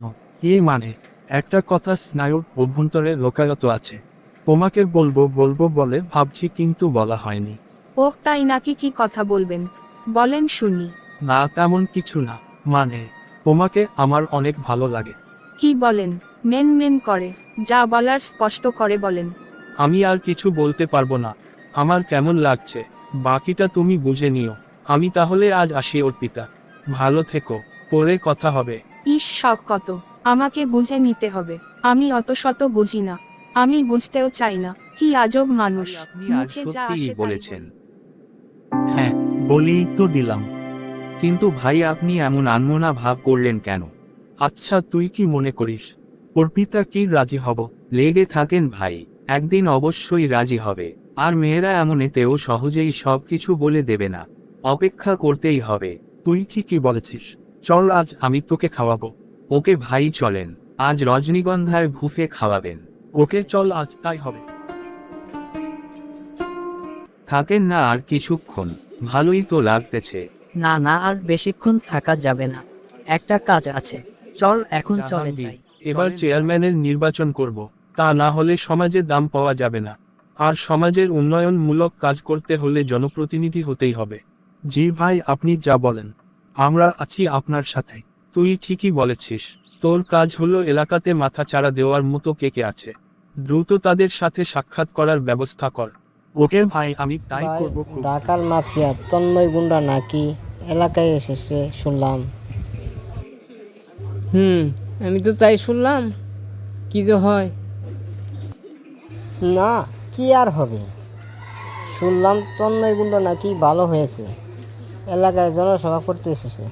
এই মানে একটা কথা স্নায়ুর অভ্যন্তরে লোকায়ত আছে। তোমাকে বলবো বলবো বলে ভাবছি কিন্তু বলা হয়নি। ওহ তাই নাকি, কি কথা বলবেন বলেন শুনি। না তেমন কিছু না, মানে তোমাকে আমার অনেক ভালো লাগে। কি বলেন, মেন মেন করে, যা বলার স্পষ্ট করে বলেন। আমি আর কিছু বলতে পারবো না। আমার কেমন লাগছে বাকিটা তুমি বুঝে নিও। আমি তাহলে আজ আসি অর্পিতা। ভালো থেকো, পরে কথা হবে। ইস শখ কত, আমাকে বুঝে নিতে হবে। আমি অত শত বুঝি না, আমি বুঝতেও চাই না। কি আজব মানুষ, আপনি আজ মুখে যা সত্যিই আসে তাই বলেছেন। বলে। হ্যাঁ, বলেই তো দিলাম। কিন্তু ভাই আপনি এমন আনমনা ভাব করলেন কেন? আচ্ছা তুই কি মনে করিস অর্পিতা কি রাজি হব? লেগে থাকেন ভাই, একদিন অবশ্যই রাজি হবে। আর মেয়েরা এমন এতেও সহজেই সবকিছু বলে দেবে না, অপেক্ষা করতেই হবে। তুই ঠিকই বলেছিস, চল আজ আমি তোকে খাওয়াবো। ওকে ভাই চলেন, আজ রজনীগন্ধায় ভুফে খাওয়াবেন। ওকে চল আজ তাই হবে। থাকেন না আর কিছুক্ষণ, ভালোই তো লাগতেছে। না না, আর বেশিক্ষণ থাকা যাবে না, একটা কাজ আছে, চল এখন চলে জাহাঙ্গীর, যাই। এবার চেয়ারম্যানের নির্বাচন করব, তা না হলে সমাজে দাম পাওয়া যাবে না। আর সমাজের উন্নয়নমূলক কাজ করতে হলে জনপ্রতিনিধি হতেই হবে। জি ভাই, আপনি যা বলেন, আমরা আছি আপনার সাথে। তুই ঠিকই বলেছিস, তোর কাজ হলো এলাকাতে মাথাচাড়া দেওয়ার মতো কে কে আছে দ্রুত তাদের সাথে সাক্ষাৎ করার ব্যবস্থা কর। ওকে ভাই, আমি তাই ভাই, করব। খুব ঢাকার মাফিয়া তন্ময় গুন্ডা নাকি এলাকায় এসেছে শুনলাম। আমি তো তাই শুনলাম। কি যে হয়। না, কি আর হবে, শুনলাম তন্ময় গুন্ডা নাকি ভালো হয়েছে, এলাকায় জনসভা করতে এসেছে।